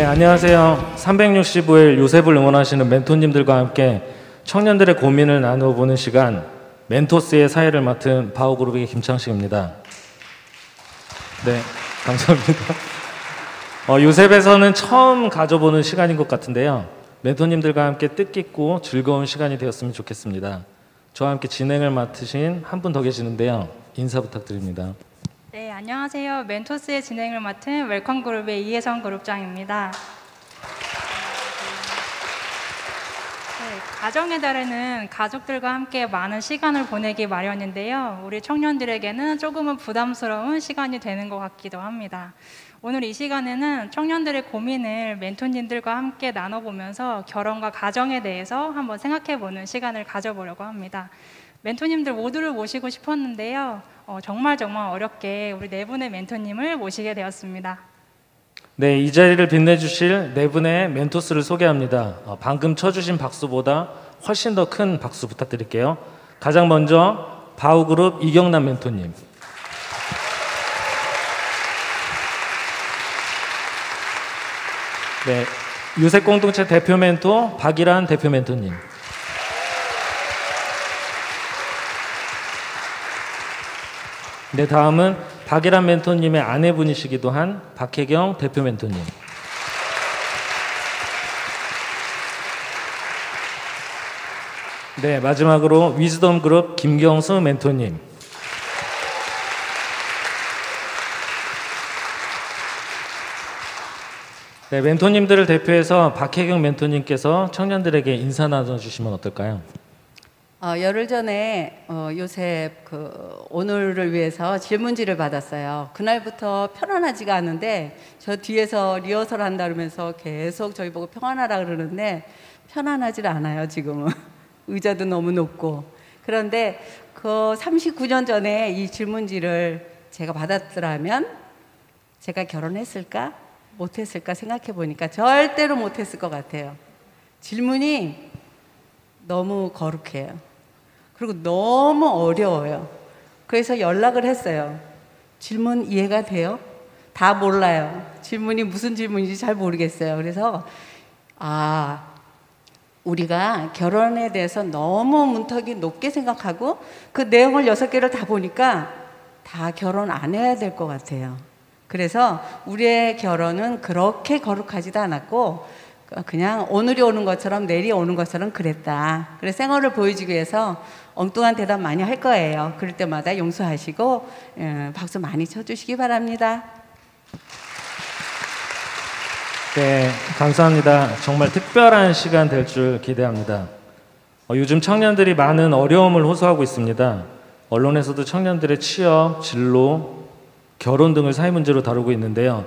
안녕하세요. 365일 요셉을 응원하시는 멘토님들과 함께 청년들의 고민을 나눠보는 시간, 멘토스의 사회를 맡은 바오그룹의 김창식입니다. 네, 감사합니다. 요셉에서는 처음 가져보는 시간인 것 같은데요. 멘토님들과 함께 뜻깊고 즐거운 시간이 되었으면 좋겠습니다. 저와 함께 진행을 맡으신 한 분 더 계시는데요. 인사 부탁드립니다. 네, 안녕하세요. 멘토스의 진행을 맡은 웰컴그룹의 이혜성 그룹장입니다. 가정의 달에는 가족들과 함께 많은 시간을 보내기 마련인데요. 우리 청년들에게는 조금은 부담스러운 시간이 되는 것 같기도 합니다. 오늘 이 시간에는 청년들의 고민을 멘토님들과 함께 나눠보면서 결혼과 가정에 대해서 한번 생각해보는 시간을 가져보려고 합니다. 멘토님들 모두를 모시고 싶었는데요. 정말 어렵게 우리 네 분의 멘토님을 모시게 되었습니다. 네, 이 자리를 빛내주실 네 분의 멘토스를 소개합니다. 방금 쳐주신 박수보다 훨씬 더 큰 박수 부탁드릴게요. 가장 먼저 바오그룹 이경남 멘토님. 네, 요셉 공동체 대표 멘토 박일환 대표 멘토님. 네, 다음은 박일환 멘토님의 아내분이시기도 한 박혜경 대표 멘토님. 네, 마지막으로 위즈덤 그룹 김경수 멘토님. 네, 멘토님들을 대표해서 박혜경 멘토님께서 청년들에게 인사 나눠주시면 어떨까요? 열흘 전에 요셉 오늘을 위해서 질문지를 받았어요. 그날부터 편안하지가 않은데 저 뒤에서 리허설 한다 그러면서 계속 저희 보고 평안하라 그러는데 편안하지 않아요, 지금은. 의자도 너무 높고. 그런데 그 39년 전에 이 질문지를 제가 받았더라면 제가 결혼했을까? 못했을까 생각해 보니까 절대로 못했을 것 같아요. 질문이 너무 거룩해요. 그리고 너무 어려워요. 그래서 연락을 했어요. 질문 이해가 돼요? 다 몰라요. 질문이 무슨 질문인지 잘 모르겠어요. 그래서 우리가 결혼에 대해서 너무 문턱이 높게 생각하고 그 내용을 6개를 다 보니까 다 결혼 안 해야 될 것 같아요. 그래서 우리의 결혼은 그렇게 거룩하지도 않았고 그냥 오늘이 오는 것처럼 내일이 오는 것처럼 그랬다. 그래서 생얼을 보여주기 위해서 엉뚱한 대답 많이 할 거예요. 그럴 때마다 용서하시고 박수 많이 쳐주시기 바랍니다. 네, 감사합니다. 정말 특별한 시간 될 줄 기대합니다. 요즘 청년들이 많은 어려움을 호소하고 있습니다. 언론에서도 청년들의 취업, 진로, 결혼 등을 사회 문제로 다루고 있는데요.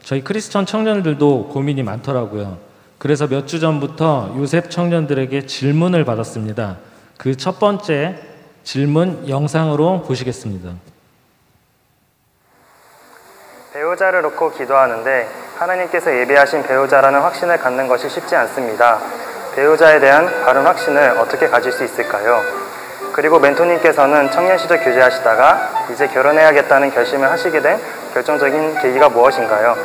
저희 크리스천 청년들도 고민이 많더라고요. 그래서 몇 주 전부터 요셉 청년들에게 질문을 받았습니다. 그 첫 번째 질문 영상으로 보시겠습니다. 배우자를 놓고 기도하는데 하나님께서 예비하신 배우자라는 확신을 갖는 것이 쉽지 않습니다. 배우자에 대한 바른 확신을 어떻게 가질 수 있을까요? 그리고 멘토님께서는 청년 시절 교제하시다가 이제 결혼해야겠다는 결심을 하시게 된 결정적인 계기가 무엇인가요?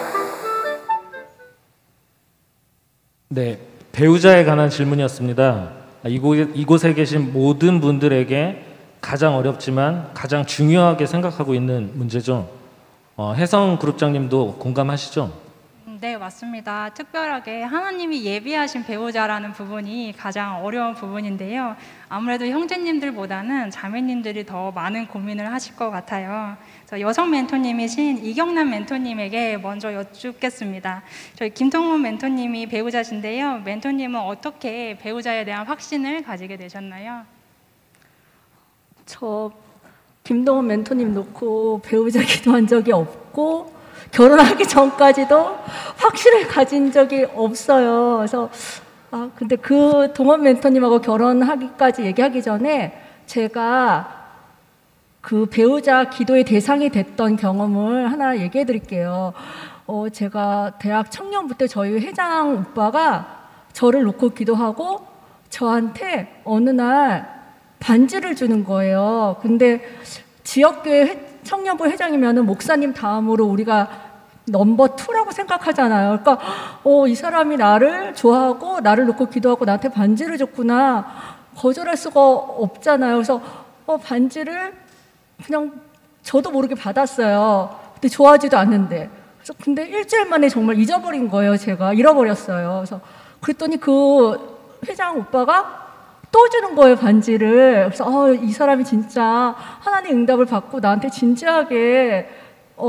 네, 배우자에 관한 질문이었습니다. 이곳에 계신 모든 분들에게 가장 어렵지만 가장 중요하게 생각하고 있는 문제죠. 혜성 그룹장님도 공감하시죠? 네, 맞습니다. 특별하게 하나님이 예비하신 배우자라는 부분이 가장 어려운 부분인데요. 아무래도 형제님들보다는 자매님들이 더 많은 고민을 하실 것 같아요. 여성 멘토님이신 이경남 멘토님에게 먼저 여쭙겠습니다. 저희 김동훈 멘토님이 배우자신데요. 멘토님은 어떻게 배우자에 대한 확신을 가지게 되셨나요? 저 김동훈 멘토님 놓고 배우자 기도한 적이 없고 결혼하기 전까지도 확신을 가진 적이 없어요. 그래서 근데 그 동원 멘토님하고 결혼하기까지 얘기하기 전에 제가 그 배우자 기도의 대상이 됐던 경험을 하나 얘기해 드릴게요. 제가 대학 청년부 때 저희 회장 오빠가 저를 놓고 기도하고 저한테 어느 날 반지를 주는 거예요. 근데 지역교회 청년부 회장이면은 목사님 다음으로 우리가 넘버 투라고 생각하잖아요. 그러니까 이 사람이 나를 좋아하고 나를 놓고 기도하고 나한테 반지를 줬구나. 거절할 수가 없잖아요. 그래서 반지를 그냥 저도 모르게 받았어요. 근데 좋아하지도 않는데. 그래서 근데 일주일 만에 정말 잊어버린 거예요. 제가 잃어버렸어요. 그래서 그랬더니 그 회장 오빠가 또 주는 거예요, 반지를. 그래서 이 사람이 진짜 하나님 응답을 받고 나한테 진지하게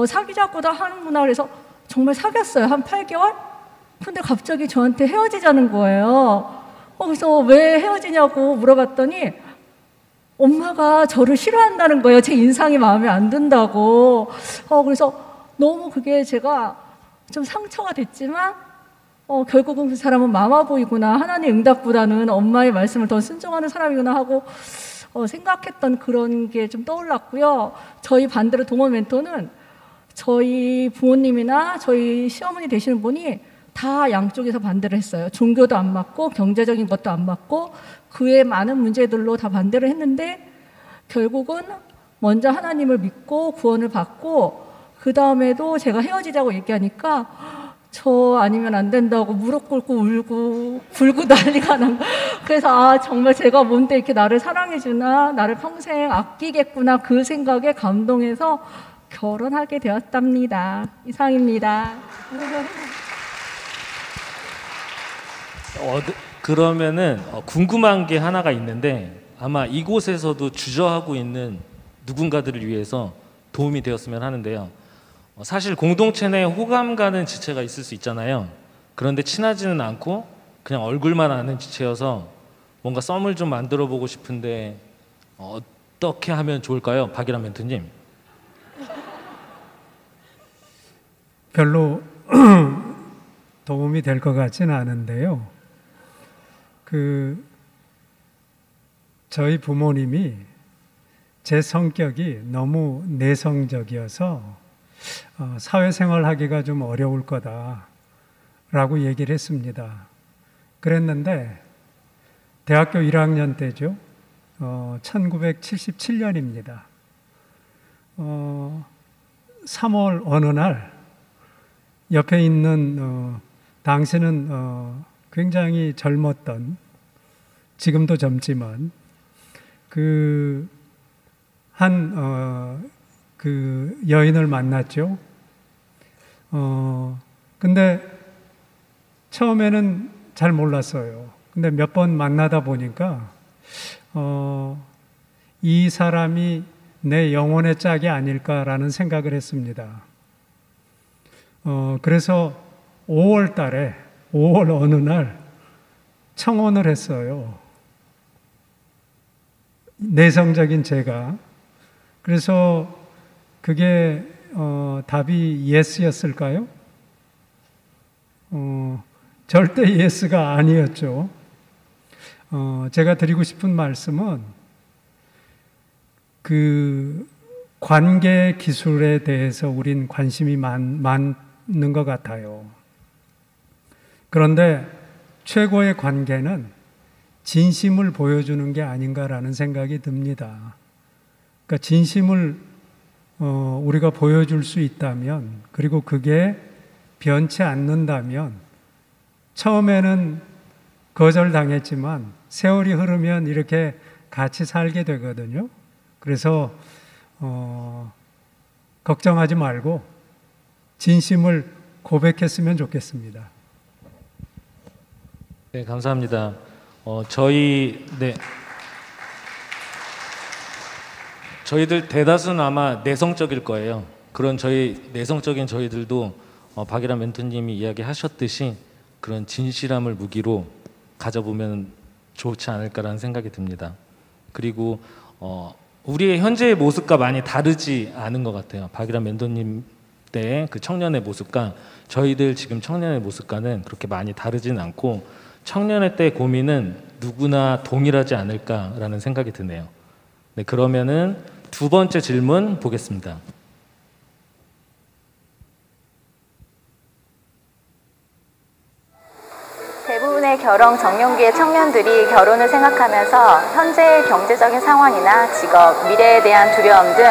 사귀자고도 하는구나. 그래서 정말 사귀었어요. 한 8개월? 근데 갑자기 저한테 헤어지자는 거예요. 그래서 왜 헤어지냐고 물어봤더니 엄마가 저를 싫어한다는 거예요. 제 인상이 마음에 안 든다고. 그래서 너무 그게 제가 좀 상처가 됐지만 결국은 그 사람은 마마보이구나. 하나님 응답보다는 엄마의 말씀을 더 순종하는 사람이구나 하고 생각했던 그런 게 좀 떠올랐고요. 저희 반대로 동원 멘토는 저희 부모님이나 저희 시어머니 되시는 분이 다 양쪽에서 반대를 했어요. 종교도 안 맞고 경제적인 것도 안 맞고 그 외 많은 문제들로 다 반대를 했는데 결국은 먼저 하나님을 믿고 구원을 받고 그 다음에도 제가 헤어지자고 얘기하니까 저 아니면 안 된다고 무릎 꿇고 울고 굴고 난리가 난 거예요. 그래서 정말 제가 뭔데 이렇게 나를 사랑해주나 나를 평생 아끼겠구나 그 생각에 감동해서 결혼하게 되었답니다. 이상입니다. 그러면은 궁금한 게 하나가 있는데 아마 이곳에서도 주저하고 있는 누군가들을 위해서 도움이 되었으면 하는데요. 사실 공동체 내에 호감 가는 지체가 있을 수 있잖아요. 그런데 친하지는 않고 그냥 얼굴만 아는 지체여서 뭔가 썸을 좀 만들어 보고 싶은데 어떻게 하면 좋을까요? 박일환 멘토님. 별로 도움이 될 것 같지는 않은데요. 저희 부모님이 제 성격이 너무 내성적이어서 사회생활 하기가 좀 어려울 거다라고 얘기를 했습니다. 그랬는데 대학교 1학년 때죠. 1977년입니다. 3월 어느 날 옆에 있는 당시는 굉장히 젊었던, 지금도 젊지만 그 여인을 만났죠. 근데 처음에는 잘 몰랐어요. 근데 몇 번 만나다 보니까 이 사람이 내 영혼의 짝이 아닐까라는 생각을 했습니다. 그래서 5월 어느 날 청혼을 했어요. 내성적인 제가. 그래서 그게 답이 예스였을까요? 절대 예스가 아니었죠. 제가 드리고 싶은 말씀은 그 관계 기술에 대해서 우린 관심이 많은 것 같아요. 그런데 최고의 관계는 진심을 보여주는 게 아닌가라는 생각이 듭니다. 그러니까 진심을 우리가 보여줄 수 있다면, 그리고 그게 변치 않는다면, 처음에는 거절당했지만 세월이 흐르면 이렇게 같이 살게 되거든요. 그래서 걱정하지 말고 진심을 고백했으면 좋겠습니다. 네, 감사합니다. 저희들 대다수는 아마 내성적일 거예요. 그런 내성적인 저희들도 박일환 멘토님이 이야기하셨듯이 그런 진실함을 무기로 가져보면 좋지 않을까라는 생각이 듭니다. 그리고 우리의 현재의 모습과 많이 다르지 않은 것 같아요. 박일환 멘토님 때의 그 청년의 모습과 저희들 지금 청년의 모습과는 그렇게 많이 다르지는 않고 청년의 때 고민은 누구나 동일하지 않을까라는 생각이 드네요. 네, 그러면은 두 번째 질문 보겠습니다. 대부분의 결혼 정년기의 청년들이 결혼을 생각하면서 현재의 경제적인 상황이나 직업, 미래에 대한 두려움 등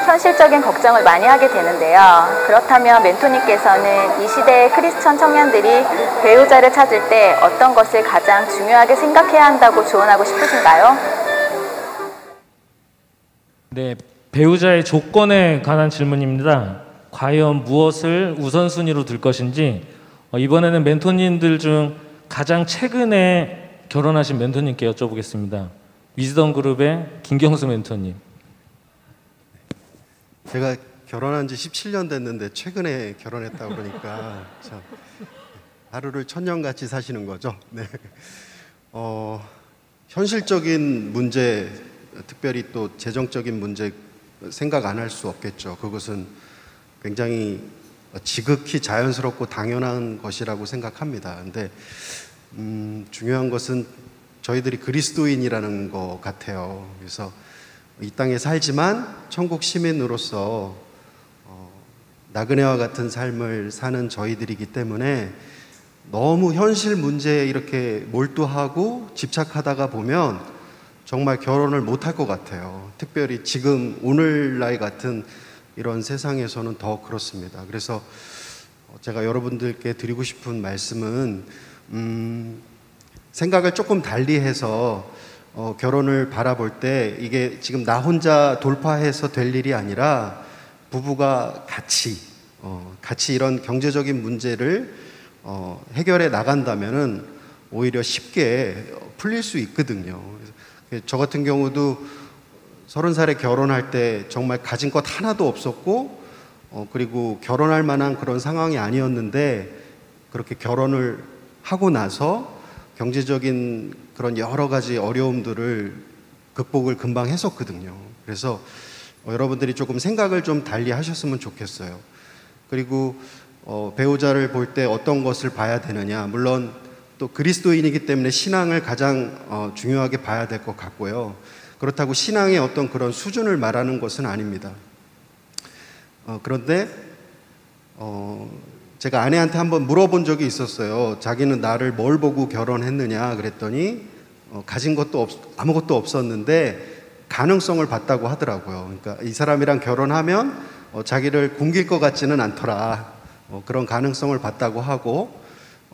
현실적인 걱정을 많이 하게 되는데요. 그렇다면 멘토님께서는 이 시대의 크리스천 청년들이 배우자를 찾을 때 어떤 것을 가장 중요하게 생각해야 한다고 조언하고 싶으신가요? 네, 배우자의 조건에 관한 질문입니다. 과연 무엇을 우선순위로 둘 것인지 이번에는 멘토님들 중 가장 최근에 결혼하신 멘토님께 여쭤보겠습니다. 위즈덤 그룹의 김경수 멘토님. 제가 결혼한 지 17년 됐는데 최근에 결혼했다고 그러니까 참 하루를 천년같이 사시는 거죠. 네. 현실적인 문제, 특별히 또 재정적인 문제 생각 안 할 수 없겠죠. 그것은 굉장히 지극히 자연스럽고 당연한 것이라고 생각합니다. 근데 중요한 것은 저희들이 그리스도인이라는 것 같아요. 그래서 이 땅에 살지만 천국 시민으로서 나그네와 같은 삶을 사는 저희들이기 때문에 너무 현실 문제에 이렇게 몰두하고 집착하다가 보면 정말 결혼을 못할 것 같아요. 특별히 지금 오늘날 같은 이런 세상에서는 더 그렇습니다. 그래서 제가 여러분들께 드리고 싶은 말씀은 생각을 조금 달리해서 결혼을 바라볼 때 이게 지금 나 혼자 돌파해서 될 일이 아니라 부부가 같이 이런 경제적인 문제를 해결해 나간다면은 오히려 쉽게 풀릴 수 있거든요. 저 같은 경우도 30살에 결혼할 때 정말 가진 것 하나도 없었고 그리고 결혼할 만한 그런 상황이 아니었는데 그렇게 결혼을 하고 나서 경제적인 그런 여러 가지 어려움들을 극복을 금방 했었거든요. 그래서 여러분들이 조금 생각을 좀 달리 하셨으면 좋겠어요. 그리고 배우자를 볼 때 어떤 것을 봐야 되느냐, 물론 또 그리스도인이기 때문에 신앙을 가장 중요하게 봐야 될 것 같고요. 그렇다고 신앙의 어떤 그런 수준을 말하는 것은 아닙니다. 그런데 제가 아내한테 한번 물어본 적이 있었어요. 자기는 나를 뭘 보고 결혼했느냐 그랬더니 가진 것도 아무것도 없었는데 가능성을 봤다고 하더라고요. 그러니까 이 사람이랑 결혼하면 자기를 굶길 것 같지는 않더라. 그런 가능성을 봤다고 하고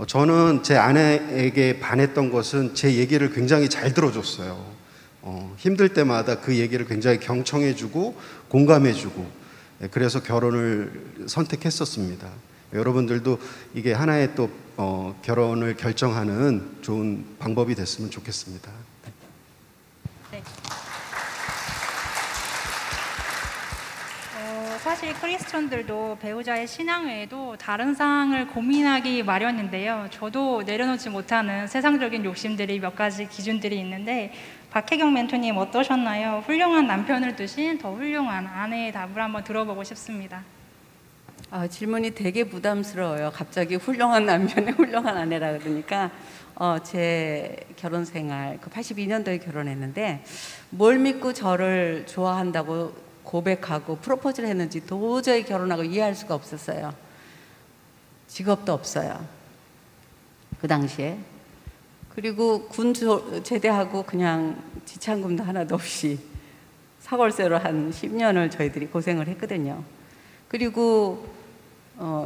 저는 제 아내에게 반했던 것은 제 얘기를 굉장히 잘 들어줬어요. 힘들 때마다 그 얘기를 굉장히 경청해주고 공감해주고 그래서 결혼을 선택했었습니다. 여러분들도 이게 하나의 또 결혼을 결정하는 좋은 방법이 됐으면 좋겠습니다. 네. 사실 크리스천들도 배우자의 신앙 외에도 다른 사항을 고민하기 마련인데요. 저도 내려놓지 못하는 세상적인 욕심들이 몇 가지 기준들이 있는데 박혜경 멘토님 어떠셨나요? 훌륭한 남편을 두신 더 훌륭한 아내의 답을 한번 들어보고 싶습니다. 질문이 되게 부담스러워요. 갑자기 훌륭한 남편의 훌륭한 아내라 그러니까 제 결혼 생활 82년도에 결혼했는데 뭘 믿고 저를 좋아한다고 고백하고 프로포즈를 했는지 도저히 결혼하고 이해할 수가 없었어요. 직업도 없어요. 그 당시에. 그리고 군 제대하고 그냥 지참금도 하나도 없이 사골세로 한 10년을 저희들이 고생을 했거든요. 그리고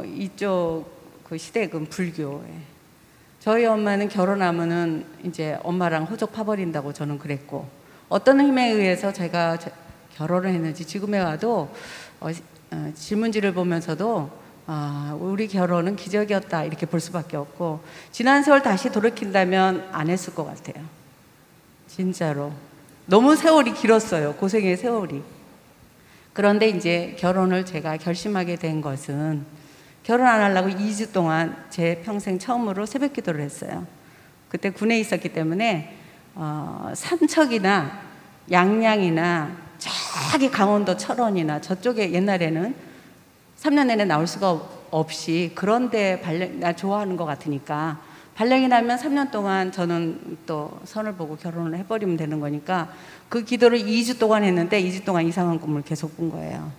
이쪽 그 시댁은 불교에 저희 엄마는 결혼하면은 이제 엄마랑 호적 파버린다고 저는 그랬고 어떤 힘에 의해서 제가 결혼을 했는지 지금에 와도 질문지를 보면서도 우리 결혼은 기적이었다 이렇게 볼 수밖에 없고 지난 세월 다시 돌이킨다면 안 했을 것 같아요. 진짜로 너무 세월이 길었어요. 고생의 세월이. 그런데 이제 결혼을 제가 결심하게 된 것은 결혼 안 하려고 2주 동안 제 평생 처음으로 새벽 기도를 했어요. 그때 군에 있었기 때문에 삼척이나 양양이나 저기 강원도 철원이나 저쪽에 옛날에는 3년 내내 나올 수가 없이 그런데 나 좋아하는 것 같으니까 발령이 나면 3년 동안 저는 또 선을 보고 결혼을 해버리면 되는 거니까 그 기도를 2주 동안 했는데 2주 동안 이상한 꿈을 계속 꾼 거예요.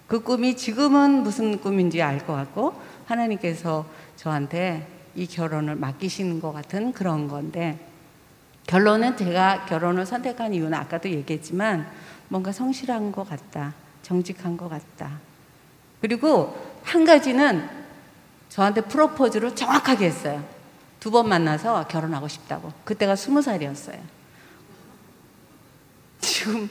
그 꿈이 지금은 무슨 꿈인지 알 것 같고 하나님께서 저한테 이 결혼을 맡기시는 것 같은 그런 건데 결론은 제가 결혼을 선택한 이유는 아까도 얘기했지만 뭔가 성실한 것 같다. 정직한 것 같다. 그리고 한 가지는 저한테 프로포즈를 정확하게 했어요. 2번 만나서 결혼하고 싶다고. 그때가 20살이었어요. 지금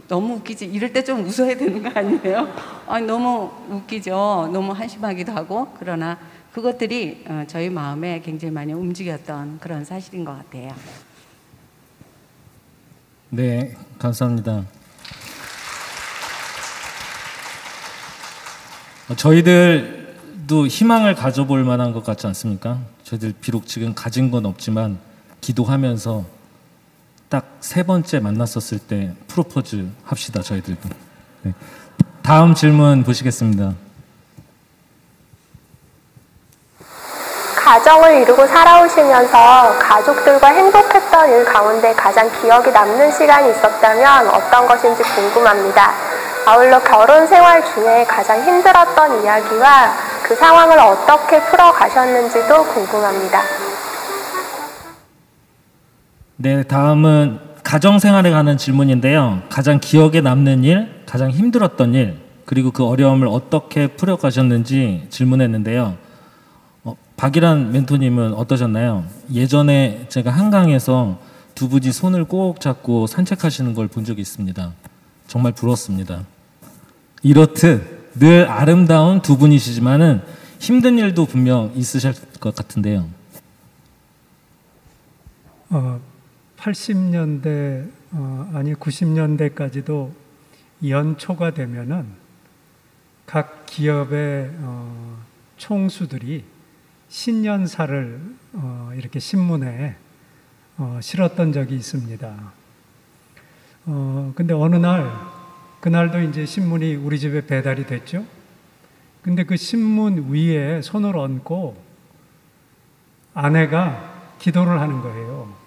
너무 웃기지? 이럴 때 좀 웃어야 되는 거 아니에요? 아니, 너무 웃기죠. 너무 한심하기도 하고. 그러나 그것들이 저희 마음에 굉장히 많이 움직였던 그런 사실인 것 같아요. 네, 감사합니다. 저희들도 희망을 가져볼 만한 것 같지 않습니까? 저희들 비록 지금 가진 건 없지만 기도하면서 딱 3번째 만났었을 때 프로포즈 합시다, 저희들도. 네. 다음 질문 보시겠습니다. 가정을 이루고 살아오시면서 가족들과 행복했던 일 가운데 가장 기억에 남는 시간이 있었다면 어떤 것인지 궁금합니다. 아울러 결혼 생활 중에 가장 힘들었던 이야기와 그 상황을 어떻게 풀어가셨는지도 궁금합니다. 네, 다음은 가정생활에 관한 질문인데요. 가장 기억에 남는 일, 가장 힘들었던 일, 그리고 그 어려움을 어떻게 풀어가셨는지 질문했는데요. 박일환 멘토님은 어떠셨나요? 예전에 제가 한강에서 두 분이 손을 꼭 잡고 산책하시는 걸 본 적이 있습니다. 정말 부럽습니다. 이렇듯 늘 아름다운 두 분이시지만은 힘든 일도 분명 있으실 것 같은데요. 80년대 아니 90년대까지도 연초가 되면은 각 기업의 총수들이 신년사를 이렇게 신문에 실었던 적이 있습니다. 근데 어느 날 그날도 이제 신문이 우리 집에 배달이 됐죠. 근데 그 신문 위에 손을 얹고 아내가 기도를 하는 거예요.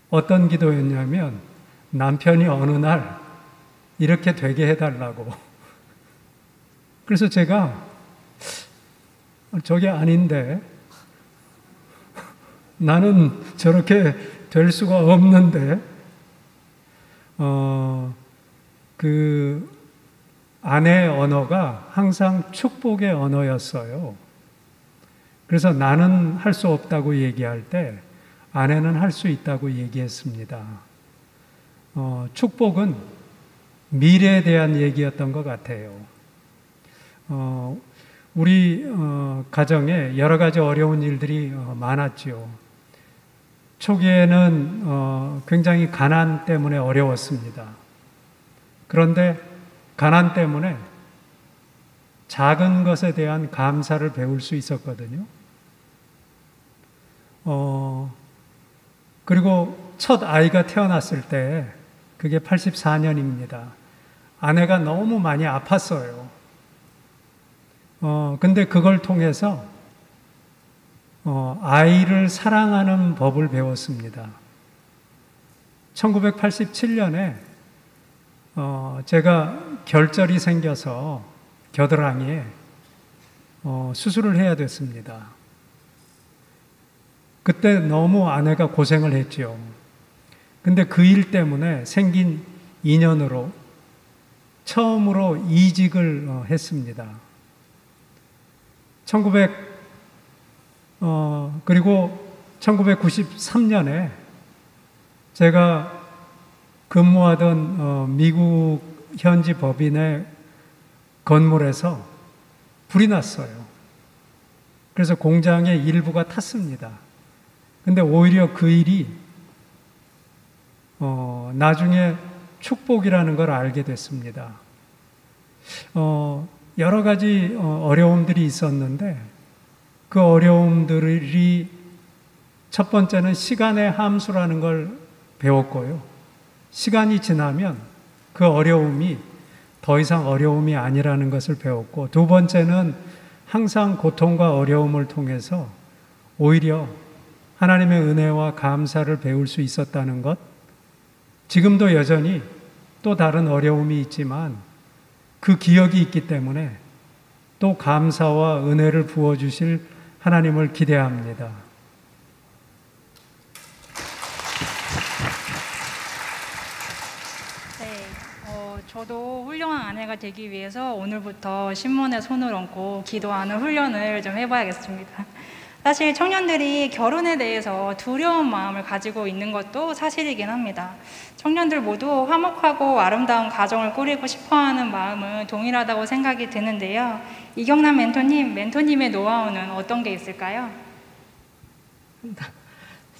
어떤 기도였냐면 남편이 어느 날 이렇게 되게 해달라고. 그래서 제가 저게 아닌데 나는 저렇게 될 수가 없는데 그 아내의 언어가 항상 축복의 언어였어요. 그래서 나는 할 수 없다고 얘기할 때 아내는 할 수 있다고 얘기했습니다. 축복은 미래에 대한 얘기였던 것 같아요. 우리 가정에 여러 가지 어려운 일들이 많았죠. 초기에는 굉장히 가난 때문에 어려웠습니다. 그런데 가난 때문에 작은 것에 대한 감사를 배울 수 있었거든요. 그리고 첫 아이가 태어났을 때 그게 84년입니다. 아내가 너무 많이 아팠어요. 근데 그걸 통해서 아이를 사랑하는 법을 배웠습니다. 1987년에 제가 결절이 생겨서 겨드랑이에 수술을 해야 됐습니다. 그때 너무 아내가 고생을 했죠. 근데 그 일 때문에 생긴 인연으로 처음으로 이직을 했습니다. 그리고 1993년에 제가 근무하던 미국 현지 법인의 건물에서 불이 났어요. 그래서 공장의 일부가 탔습니다. 근데 오히려 그 일이 나중에 축복이라는 걸 알게 됐습니다. 여러 가지 어려움들이 있었는데 그 어려움들이 첫 번째는 시간의 함수라는 걸 배웠고요. 시간이 지나면 그 어려움이 더 이상 어려움이 아니라는 것을 배웠고, 두 번째는 항상 고통과 어려움을 통해서 오히려 하나님의 은혜와 감사를 배울 수 있었다는 것. 지금도 여전히 또 다른 어려움이 있지만 그 기억이 있기 때문에 또 감사와 은혜를 부어주실 하나님을 기대합니다. 저도 훌륭한 아내가 되기 위해서 오늘부터 신문에 손을 얹고 기도하는 훈련을 좀 해봐야겠습니다. 사실 청년들이 결혼에 대해서 두려운 마음을 가지고 있는 것도 사실이긴 합니다. 청년들 모두 화목하고 아름다운 가정을 꾸리고 싶어하는 마음은 동일하다고 생각이 드는데요. 이경남 멘토님의 노하우는 어떤 게 있을까요?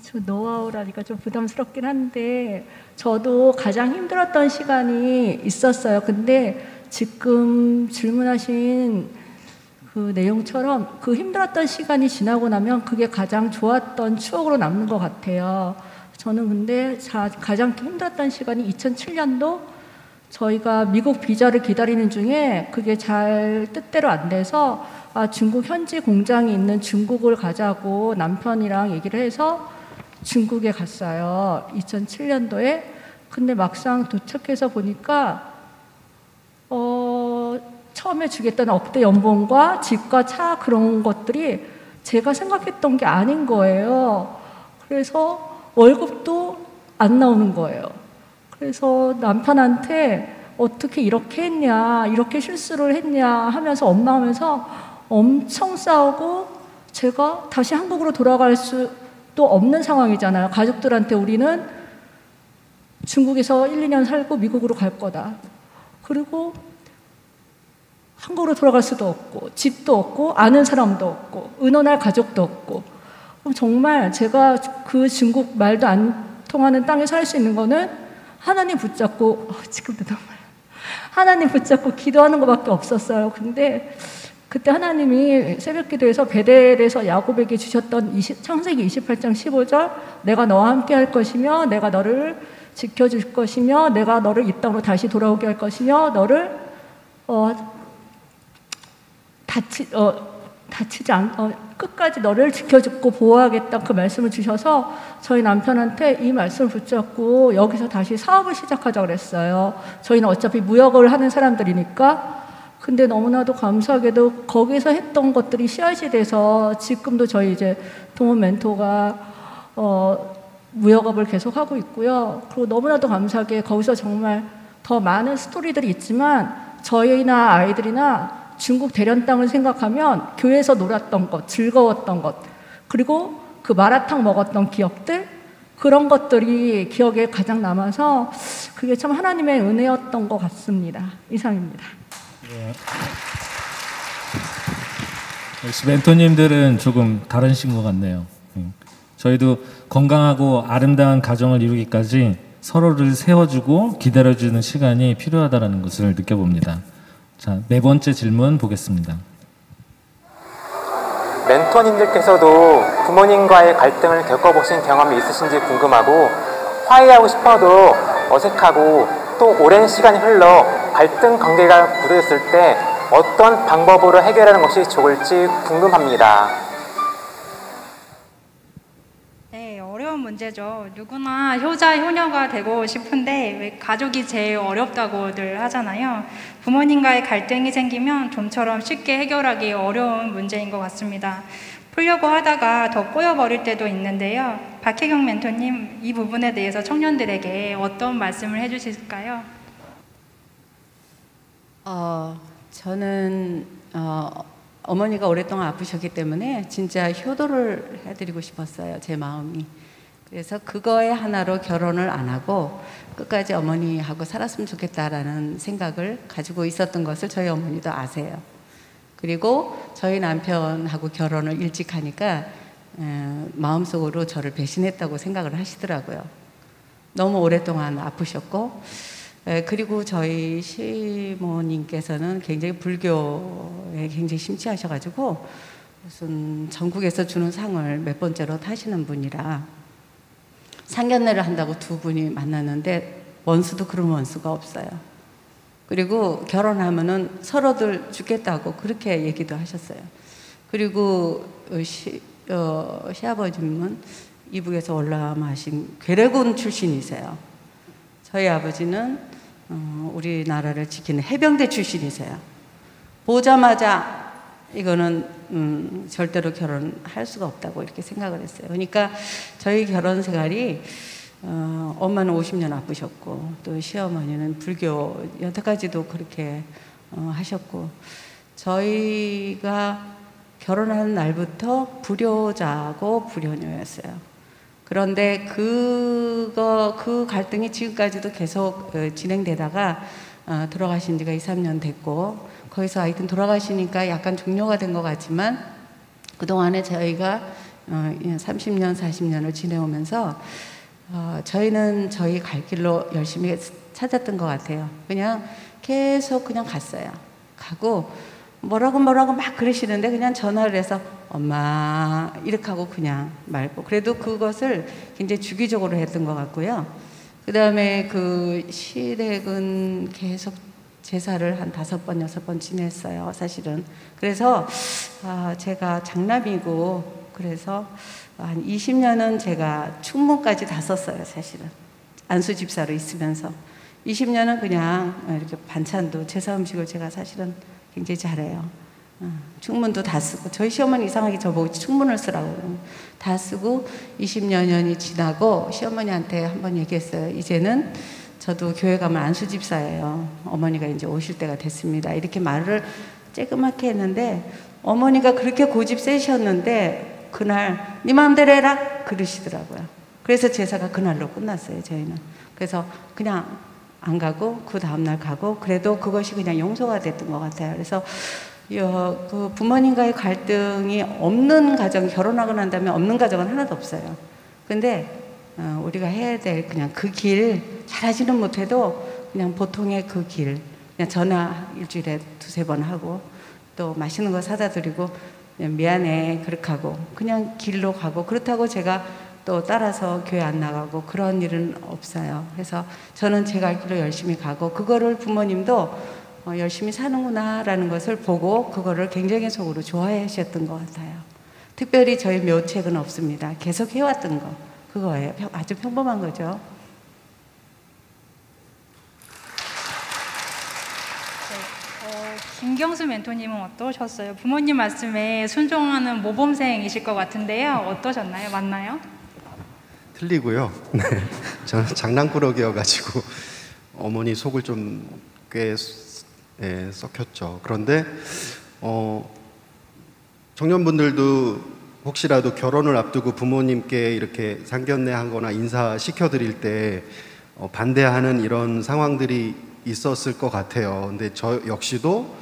저 노하우라니까 좀 부담스럽긴 한데 저도 가장 힘들었던 시간이 있었어요. 근데 지금 질문하신 그 내용처럼 그 힘들었던 시간이 지나고 나면 그게 가장 좋았던 추억으로 남는 것 같아요. 저는 근데 가장 힘들었던 시간이 2007년도 저희가 미국 비자를 기다리는 중에 그게 잘 뜻대로 안 돼서 중국 현지 공장이 있는 중국을 가자고 남편이랑 얘기를 해서 중국에 갔어요. 2007년도에. 근데 막상 도착해서 보니까 처음에 주겠다는 억대 연봉과 집과 차 그런 것들이 제가 생각했던 게 아닌 거예요. 그래서 월급도 안 나오는 거예요. 그래서 남편한테 어떻게 이렇게 했냐, 이렇게 실수를 했냐 하면서 원망하면서 엄청 싸우고 제가 다시 한국으로 돌아갈 수도 없는 상황이잖아요. 가족들한테 우리는 중국에서 1, 2년 살고 미국으로 갈 거다. 그리고 한국으로 돌아갈 수도 없고 집도 없고 아는 사람도 없고 의논할 가족도 없고 정말 제가 그 중국 말도 안 통하는 땅에 살 수 있는 거는 하나님 붙잡고 지금도 정말 하나님 붙잡고 기도하는 것밖에 없었어요. 근데 그때 하나님이 새벽기도에서 베델에서 야곱에게 주셨던 창세기 28장 15절 내가 너와 함께 할 것이며 내가 너를 지켜줄 것이며 내가 너를 이 땅으로 다시 돌아오게 할 것이며 너를 다치지 끝까지 너를 지켜주고 보호하겠다 그 말씀을 주셔서 저희 남편한테 이 말씀을 붙잡고 여기서 다시 사업을 시작하자 그랬어요. 저희는 어차피 무역을 하는 사람들이니까. 근데 너무나도 감사하게도 거기서 했던 것들이 씨앗이 돼서 지금도 저희 이제 동원 멘토가 무역업을 계속 하고 있고요. 그리고 너무나도 감사하게 거기서 정말 더 많은 스토리들이 있지만 저희나 아이들이나 중국 대련 땅을 생각하면 교회에서 놀았던 것, 즐거웠던 것, 그리고 그 마라탕 먹었던 기억들, 그런 것들이 기억에 가장 남아서 그게 참 하나님의 은혜였던 것 같습니다. 이상입니다. 네. 역시 멘토님들은 조금 다르신 것 같네요. 저희도 건강하고 아름다운 가정을 이루기까지 서로를 세워주고 기다려주는 시간이 필요하다는 것을 느껴봅니다. 자, 네 번째 질문 보겠습니다. 멘토님들께서도 부모님과의 갈등을 겪어보신 경험이 있으신지 궁금하고 화해하고 싶어도 어색하고 또 오랜 시간이 흘러 갈등 관계가 굳어졌을 때 어떤 방법으로 해결하는 것이 좋을지 궁금합니다. 네, 어려운 문제죠. 누구나 효자, 효녀가 되고 싶은데 왜 가족이 제일 어렵다고들 하잖아요. 부모님과의 갈등이 생기면 좀처럼 쉽게 해결하기 어려운 문제인 것 같습니다. 풀려고 하다가 더 꼬여버릴 때도 있는데요. 박혜경 멘토님, 이 부분에 대해서 청년들에게 어떤 말씀을 해주실까요? 저는 어머니가 오랫동안 아프셨기 때문에 진짜 효도를 해드리고 싶었어요. 제 마음이. 그래서 그거에 하나로 결혼을 안 하고 끝까지 어머니하고 살았으면 좋겠다라는 생각을 가지고 있었던 것을 저희 어머니도 아세요. 그리고 저희 남편하고 결혼을 일찍 하니까 마음속으로 저를 배신했다고 생각을 하시더라고요. 너무 오랫동안 아프셨고, 그리고 저희 시모님께서는 굉장히 불교에 굉장히 심취하셔가지고 무슨 전국에서 주는 상을 몇 번째로 타시는 분이라 상견례를 한다고 두 분이 만났는데 원수도 그런 원수가 없어요. 그리고 결혼하면은 서로들 죽겠다고 그렇게 얘기도 하셨어요. 그리고 시아버님은 이북에서 월남하신 괴뢰군 출신이세요. 저희 아버지는 우리나라를 지키는 해병대 출신이세요. 보자마자 이거는 절대로 결혼할 수가 없다고 이렇게 생각을 했어요. 그러니까 저희 결혼 생활이 엄마는 50년 아프셨고 또 시어머니는 불교 여태까지도 그렇게 하셨고 저희가 결혼하는 날부터 불효자고 불효녀였어요. 그런데 그 갈등이 지금까지도 계속 진행되다가 돌아가신 지가 2, 3년 됐고 거기서 하여튼 돌아가시니까 약간 종료가 된 것 같지만 그동안에 저희가 30년, 40년을 지내오면서 저희는 저희 갈 길로 열심히 찾았던 것 같아요. 그냥 계속 그냥 갔어요. 가고 뭐라고 막 그러시는데 그냥 전화를 해서 엄마 이렇게 하고 그냥 말고 그래도 그것을 굉장히 주기적으로 했던 것 같고요. 그 다음에 그 시댁은 계속 제사를 한 5번, 6번 지냈어요, 사실은. 그래서 제가 장남이고 그래서 한 20년은 제가 충무까지 다 썼어요, 사실은. 안수집사로 있으면서. 20년은 그냥 이렇게 반찬도 제사 음식을 제가 사실은 굉장히 잘해요. 충문도 다 쓰고 저희 시어머니 이상하게 저보고 충문을 쓰라고 다 쓰고 20년이 지나고 시어머니한테 한번 얘기했어요. 이제는 저도 교회 가면 안수집사예요. 어머니가 이제 오실 때가 됐습니다. 이렇게 말을 쬐끄맣게 했는데 어머니가 그렇게 고집 세셨는데 그날 네 마음대로 해라 그러시더라고요. 그래서 제사가 그날로 끝났어요, 저희는. 그래서 그냥 안 가고 그 다음날 가고 그래도 그것이 그냥 용서가 됐던 것 같아요. 그래서 그 부모님과의 갈등이 없는 가정, 결혼하고 난 다음에 없는 가정은 하나도 없어요. 근데 우리가 해야 될 그냥 그 길 잘하지는 못해도 그냥 보통의 그 길 그냥 전화 일주일에 2-3번 하고 또 맛있는 거 사다 드리고 그냥 미안해 그렇게 하고 그냥 길로 가고 그렇다고 제가 또 따라서 교회 안 나가고 그런 일은 없어요. 그래서 저는 제 갈 길로 열심히 가고 그거를 부모님도 열심히 사는구나 라는 것을 보고 그거를 굉장히 속으로 좋아해 하셨던 것 같아요. 특별히 저희 묘책은 없습니다. 계속 해왔던 거 그거예요. 아주 평범한 거죠. 김경수 멘토님은 어떠셨어요? 부모님 말씀에 순종하는 모범생이실 것 같은데요. 어떠셨나요? 맞나요? 틀리고요. 네. 저는 장난꾸러기여가지고 어머니 속을 좀 꽤 썩혔죠. 그런데 청년분들도 혹시라도 결혼을 앞두고 부모님께 이렇게 상견례하거나 인사시켜드릴 때 반대하는 이런 상황들이 있었을 것 같아요. 근데 저 역시도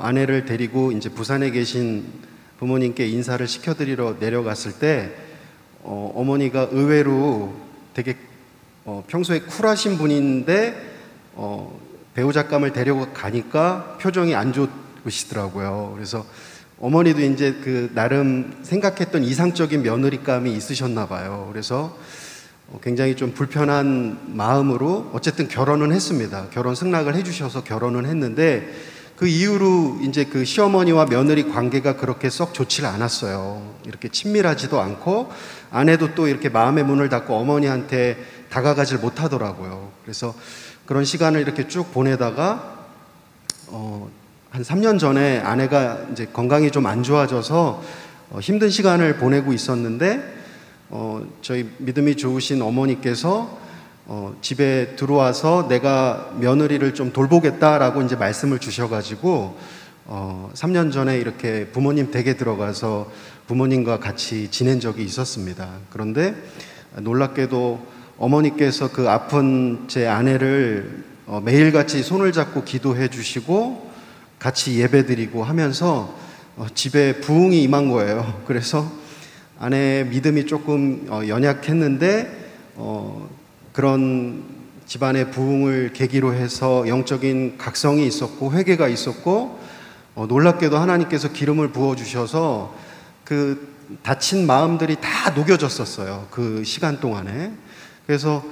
아내를 데리고 이제 부산에 계신 부모님께 인사를 시켜드리러 내려갔을 때 어머니가 의외로 되게 평소에 쿨하신 분인데 배우자감을 데려가니까 표정이 안 좋으시더라고요. 그래서 어머니도 이제 그 나름 생각했던 이상적인 며느리감이 있으셨나 봐요. 그래서 굉장히 좀 불편한 마음으로 어쨌든 결혼은 했습니다. 결혼 승낙을 해주셔서 결혼은 했는데 그 이후로 이제 그 시어머니와 며느리 관계가 그렇게 썩 좋지를 않았어요. 이렇게 친밀하지도 않고 아내도 또 이렇게 마음의 문을 닫고 어머니한테 다가가질 못하더라고요. 그래서 그런 시간을 이렇게 쭉 보내다가 한 3년 전에 아내가 이제 건강이 좀 안 좋아져서 힘든 시간을 보내고 있었는데 저희 믿음이 좋으신 어머니께서 집에 들어와서 내가 며느리를 좀 돌보겠다라고 이제 말씀을 주셔가지고 3년 전에 이렇게 부모님 댁에 들어가서 부모님과 같이 지낸 적이 있었습니다. 그런데 놀랍게도 어머니께서 그 아픈 제 아내를 매일같이 손을 잡고 기도해 주시고 같이 예배드리고 하면서 집에 부흥이 임한 거예요. 그래서 아내의 믿음이 조금 연약했는데 그런 집안의 부흥을 계기로 해서 영적인 각성이 있었고 회개가 있었고 놀랍게도 하나님께서 기름을 부어주셔서 그 다친 마음들이 다 녹여졌었어요. 그 시간 동안에. 그래서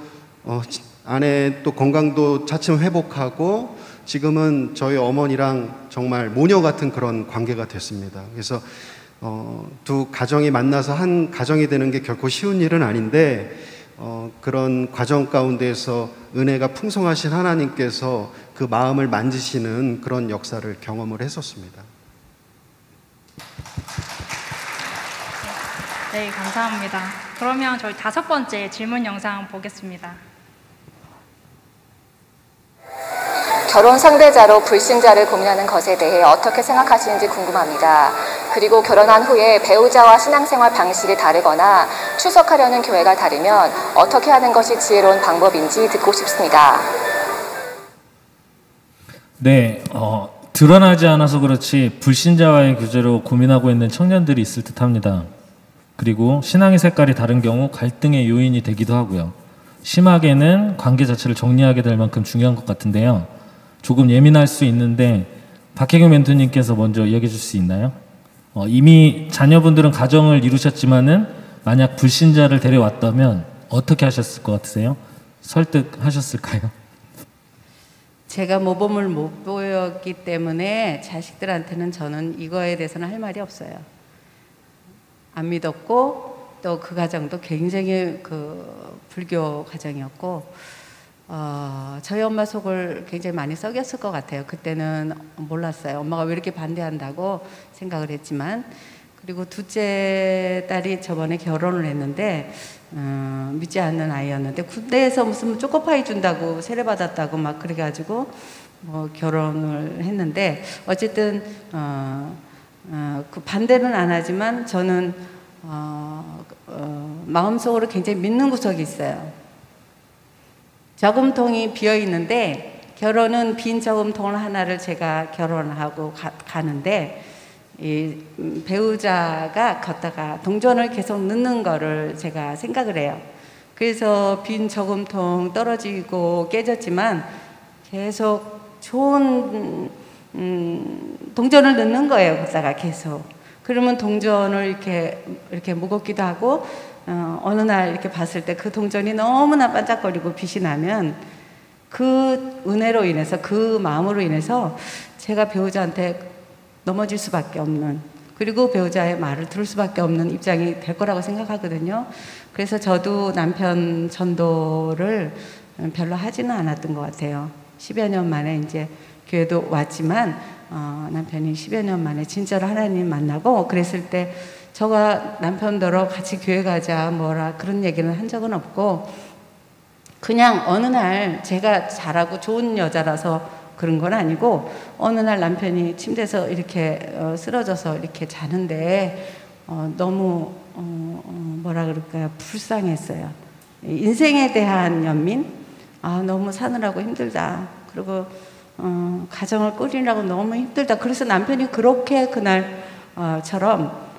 아내 또 건강도 차츰 회복하고 지금은 저희 어머니랑 정말 모녀 같은 그런 관계가 됐습니다. 그래서 두 가정이 만나서 한 가정이 되는 게 결코 쉬운 일은 아닌데 그런 과정 가운데에서 은혜가 풍성하신 하나님께서 그 마음을 만지시는 그런 역사를 경험을 했었습니다. 네, 감사합니다. 그러면 저희 5번째 질문 영상 보겠습니다. 결혼 상대자로 불신자를 고민하는 것에 대해 어떻게 생각하시는지 궁금합니다. 그리고 결혼한 후에 배우자와 신앙생활 방식이 다르거나 출석하려는 교회가 다르면 어떻게 하는 것이 지혜로운 방법인지 듣고 싶습니다. 네, 드러나지 않아서 그렇지 불신자와의 교제로 고민하고 있는 청년들이 있을 듯합니다. 그리고 신앙의 색깔이 다른 경우 갈등의 요인이 되기도 하고요. 심하게는 관계 자체를 정리하게 될 만큼 중요한 것 같은데요. 조금 예민할 수 있는데 박혜경 멘토님께서 먼저 이야기해 줄 수 있나요? 이미 자녀분들은 가정을 이루셨지만은 만약 불신자를 데려왔다면 어떻게 하셨을 것 같으세요? 설득하셨을까요? 제가 모범을 못 보였기 때문에 자식들한테는 저는 이거에 대해서는 할 말이 없어요. 안 믿었고 또 그 가정도 굉장히 불교 가정이었고 저희 엄마 속을 굉장히 많이 썩였을 것 같아요. 그때는 몰랐어요. 엄마가 왜 이렇게 반대한다고 생각을 했지만. 그리고 둘째 딸이 저번에 결혼을 했는데 믿지 않는 아이였는데 군대에서 무슨 초코파이 준다고 세례받았다고 막 그래가지고 결혼을 했는데 어쨌든 그 반대는 안 하지만 저는 마음속으로 굉장히 믿는 구석이 있어요. 저금통이 비어 있는데 결혼은 빈 저금통을 하나를 제가 결혼하고 가는데 이 배우자가 걷다가 동전을 계속 넣는 거를 제가 생각을 해요. 그래서 빈 저금통 떨어지고 깨졌지만 계속 좋은 동전을 넣는 거예요. 걷다가 계속. 그러면 동전을 이렇게 무겁기도 하고 어느 날 이렇게 봤을 때 그 동전이 너무나 반짝거리고 빛이 나면 그 은혜로 인해서 그 마음으로 인해서 제가 배우자한테 넘어질 수밖에 없는 그리고 배우자의 말을 들을 수밖에 없는 입장이 될 거라고 생각하거든요. 그래서 저도 남편 전도를 별로 하지는 않았던 것 같아요. 10여 년 만에 이제 교회도 왔지만 남편이 10여 년 만에 진짜로 하나님 만나고 그랬을 때 저가 남편더러 같이 교회 가자 뭐라 그런 얘기는 한 적은 없고 그냥 어느 날 제가 잘하고 좋은 여자라서 그런 건 아니고 어느 날 남편이 침대에서 이렇게 쓰러져서 이렇게 자는데 너무 뭐라 그럴까요? 불쌍했어요. 인생에 대한 연민? 너무 사느라고 힘들다. 그리고 가정을 꾸리려고 너무 힘들다. 그래서 남편이 그렇게 그날처럼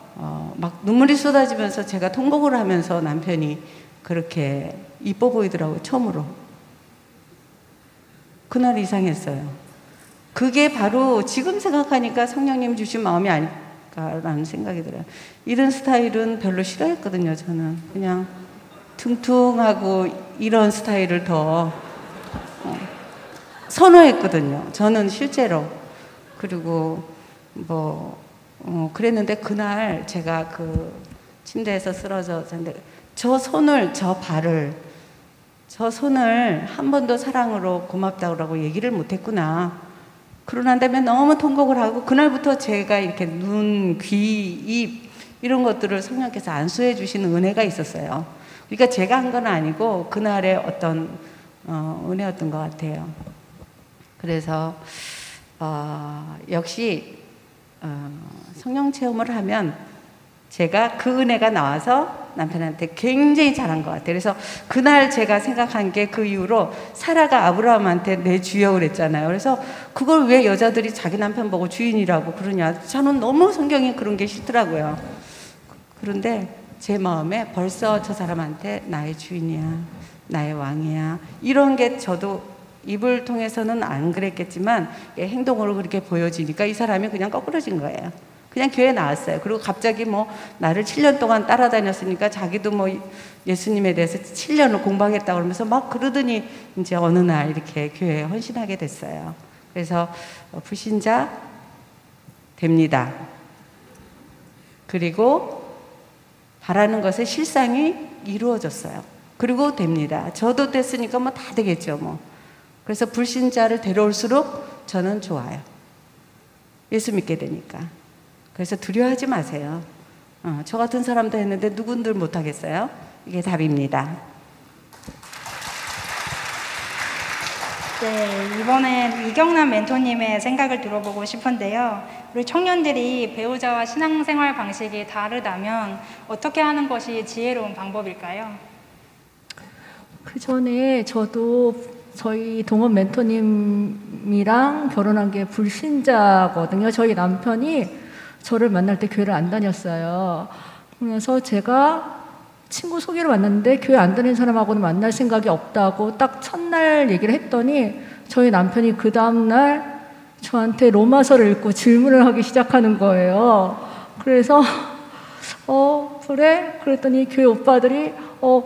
막 눈물이 쏟아지면서 제가 통곡을 하면서 남편이 그렇게 이뻐 보이더라고요. 처음으로. 그날 이상했어요. 그게 바로 지금 생각하니까 성령님 주신 마음이 아닐까라는 생각이 들어요. 이런 스타일은 별로 싫어했거든요. 저는 그냥 퉁퉁하고 이런 스타일을 더 선호했거든요. 저는 실제로. 그리고 그랬는데 그날 제가 그 침대에서 쓰러져 잤는데 저 손을 한 번도 사랑으로 고맙다고 얘기를 못했구나. 그러고 난 다음에 너무 통곡을 하고 그날부터 제가 이렇게 눈, 귀, 입 이런 것들을 성령께서 안수해 주시는 은혜가 있었어요. 그러니까 제가 한 건 아니고 그날의 어떤 은혜였던 것 같아요. 그래서 역시 성령 체험을 하면 제가 그 은혜가 나와서 남편한테 굉장히 잘한 것 같아요. 그래서 그날 제가 생각한 게 그 이후로 사라가 아브라함한테 내 주여 그랬잖아요. 그래서 그걸 왜 여자들이 자기 남편 보고 주인이라고 그러냐. 저는 너무 성경에 그런 게 싫더라고요. 그런데 제 마음에 벌써 저 사람한테 나의 주인이야, 나의 왕이야 이런 게 저도 입을 통해서는 안 그랬겠지만 행동으로 그렇게 보여지니까 이 사람이 그냥 거꾸러진 거예요. 그냥 교회 나왔어요. 그리고 갑자기 나를 7년 동안 따라다녔으니까 자기도 예수님에 대해서 7년을 공부하겠다고 그러면서 막 그러더니 이제 어느 날 이렇게 교회에 헌신하게 됐어요. 그래서 불신자 됩니다. 그리고 바라는 것의 실상이 이루어졌어요. 그리고 됩니다. 저도 됐으니까 다 되겠죠. 그래서 불신자를 데려올수록 저는 좋아요. 예수 믿게 되니까. 그래서 두려워하지 마세요. 저 같은 사람도 했는데 누군들 못하겠어요? 이게 답입니다. 네, 이번엔 이경남 멘토님의 생각을 들어보고 싶은데요. 우리 청년들이 배우자와 신앙생활 방식이 다르다면 어떻게 하는 것이 지혜로운 방법일까요? 그 전에 저도 저희 동원 멘토님이랑 결혼한 게 불신자거든요. 저희 남편이 저를 만날 때 교회를 안 다녔어요. 그래서 제가 친구 소개로 만났는데 교회 안 다니는 사람하고는 만날 생각이 없다고 딱 첫날 얘기를 했더니 저희 남편이 그 다음날 저한테 로마서를 읽고 질문을 하기 시작하는 거예요. 그래서 그래? 그랬더니 교회 오빠들이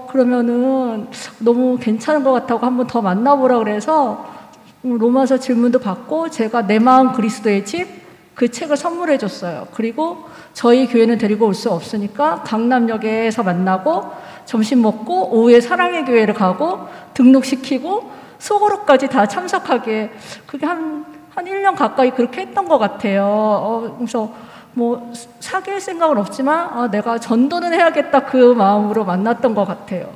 그러면은 너무 괜찮은 것 같다고 한번 더 만나보라 그래서 로마서 질문도 받고 제가 내 마음 그리스도의 집 그 책을 선물해 줬어요. 그리고 저희 교회는 데리고 올 수 없으니까 강남역에서 만나고 점심 먹고 오후에 사랑의 교회를 가고 등록시키고 소그룹까지 다 참석하게 그게 한 1년 가까이 그렇게 했던 것 같아요. 그래서 뭐 사귈 생각은 없지만 내가 전도는 해야겠다 그 마음으로 만났던 것 같아요.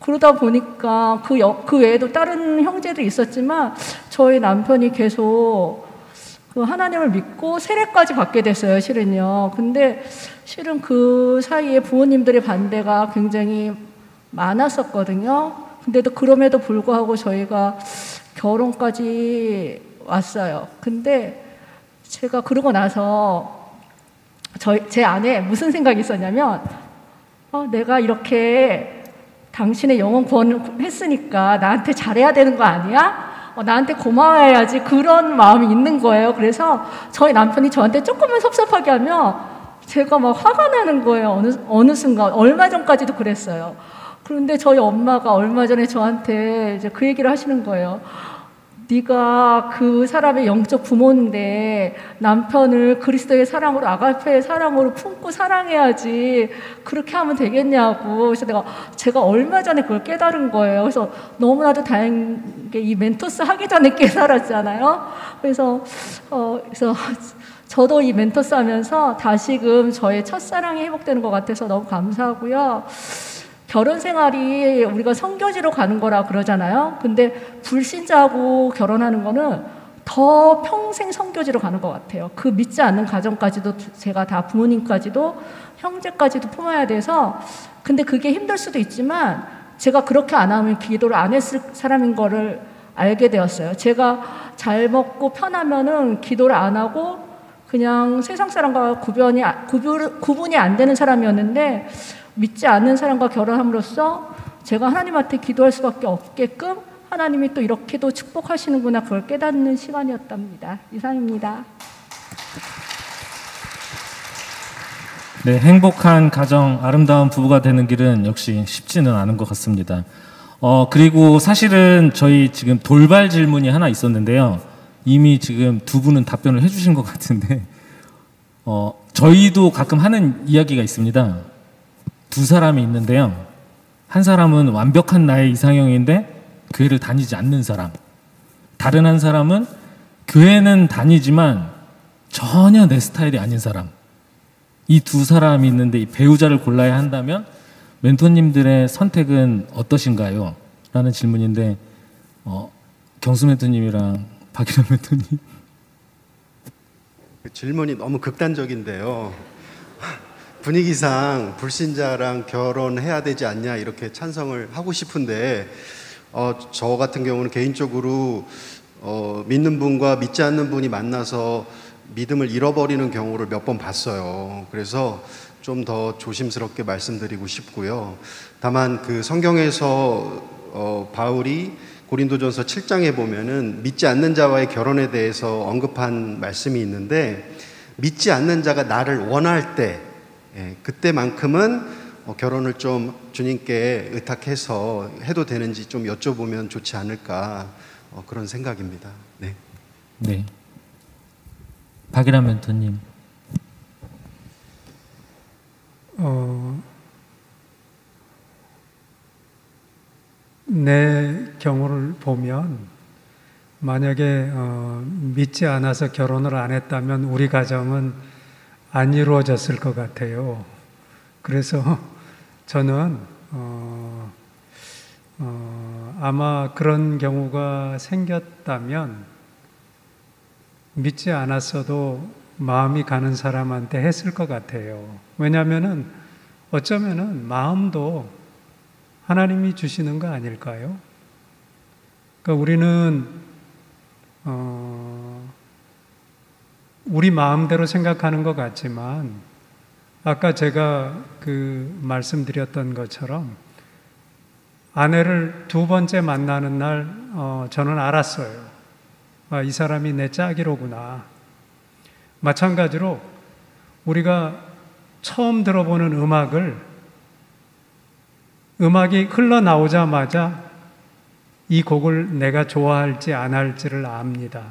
그러다 보니까 그 외에도 다른 형제도 있었지만 저희 남편이 계속 그 하나님을 믿고 세례까지 받게 됐어요, 실은요. 근데 실은 그 사이에 부모님들의 반대가 굉장히 많았었거든요. 근데도 그럼에도 불구하고 저희가 결혼까지 왔어요. 근데 제가 그러고 나서 제 안에 무슨 생각이 있었냐면 내가 이렇게 당신의 영혼 구원했으니까 나한테 잘해야 되는 거 아니야? 나한테 고마워해야지 그런 마음이 있는 거예요. 그래서 저희 남편이 저한테 조금만 섭섭하게 하면 제가 막 화가 나는 거예요. 어느 순간 얼마 전까지도 그랬어요. 그런데 저희 엄마가 얼마 전에 저한테 이제 그 얘기를 하시는 거예요. 네가 그 사람의 영적 부모인데 남편을 그리스도의 사랑으로 아가페의 사랑으로 품고 사랑해야지 그렇게 하면 되겠냐고. 그래서 제가 얼마 전에 그걸 깨달은 거예요. 그래서 너무나도 다행인 게 이 멘토스 하기 전에 깨달았잖아요. 그래서 저도 이 멘토스 하면서 다시금 저의 첫사랑이 회복되는 것 같아서 너무 감사하고요. 결혼 생활이 우리가 성교지로 가는 거라 그러잖아요. 근데 불신자하고 결혼하는 거는 더 평생 성교지로 가는 것 같아요. 그 믿지 않는 가정까지도 제가 다 부모님까지도 형제까지도 품어야 돼서 근데 그게 힘들 수도 있지만 제가 그렇게 안 하면 기도를 안 했을 사람인 거를 알게 되었어요. 제가 잘 먹고 편하면은 기도를 안 하고 그냥 세상 사람과 구분이 안 되는 사람이었는데 믿지 않는 사람과 결혼함으로써 제가 하나님한테 기도할 수밖에 없게끔 하나님이 또 이렇게도 축복하시는구나 그걸 깨닫는 시간이었답니다. 이상입니다. 네, 행복한 가정, 아름다운 부부가 되는 길은 역시 쉽지는 않은 것 같습니다. 그리고 사실은 저희 지금 돌발 질문이 하나 있었는데요. 이미 지금 두 분은 답변을 해주신 것 같은데, 저희도 가끔 하는 이야기가 있습니다. 두 사람이 있는데요. 한 사람은 완벽한 나의 이상형인데 교회를 다니지 않는 사람. 다른 한 사람은 교회는 다니지만 전혀 내 스타일이 아닌 사람. 이 두 사람이 있는데 이 배우자를 골라야 한다면 멘토님들의 선택은 어떠신가요? 라는 질문인데 경수 멘토님이랑 박일환 멘토님. 질문이 너무 극단적인데요. 분위기상 불신자랑 결혼해야 되지 않냐 이렇게 찬성을 하고 싶은데 저 같은 경우는 개인적으로 믿는 분과 믿지 않는 분이 만나서 믿음을 잃어버리는 경우를 몇 번 봤어요. 그래서 좀 더 조심스럽게 말씀드리고 싶고요. 다만 그 성경에서 바울이 고린도전서 7장에 보면은 믿지 않는 자와의 결혼에 대해서 언급한 말씀이 있는데 믿지 않는 자가 나를 원할 때 그때만큼은 결혼을 좀 주님께 의탁해서 해도 되는지 좀 여쭤보면 좋지 않을까 그런 생각입니다. 네. 네. 박일환 멘토님. 내 경우를 보면 만약에 믿지 않아서 결혼을 안 했다면 우리 가정은 안 이루어졌을 것 같아요. 그래서 저는 아마 그런 경우가 생겼다면 믿지 않았어도 마음이 가는 사람한테 했을 것 같아요. 왜냐하면은 어쩌면은 마음도 하나님이 주시는 거 아닐까요? 그러니까 우리는 우리 마음대로 생각하는 것 같지만 아까 제가 말씀드렸던 것처럼 아내를 두 번째 만나는 날 저는 알았어요. 아, 이 사람이 내 짝이로구나. 마찬가지로 우리가 처음 들어보는 음악이 흘러나오자마자 이 곡을 내가 좋아할지 안 할지를 압니다.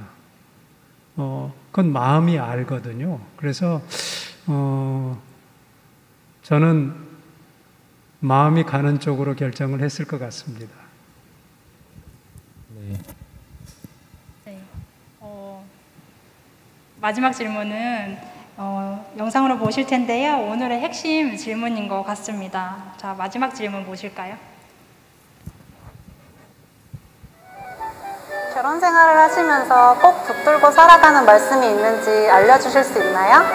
그건 마음이 알거든요. 그래서 저는 마음이 가는 쪽으로 결정을 했을 것 같습니다. 네. 마지막 질문은 영상으로 보실 텐데요. 오늘의 핵심 질문인 것 같습니다. 자, 마지막 질문 보실까요? 결혼 생활을 하시면서 꼭 붙들고 살아가는 말씀이 있는지 알려주실 수 있나요?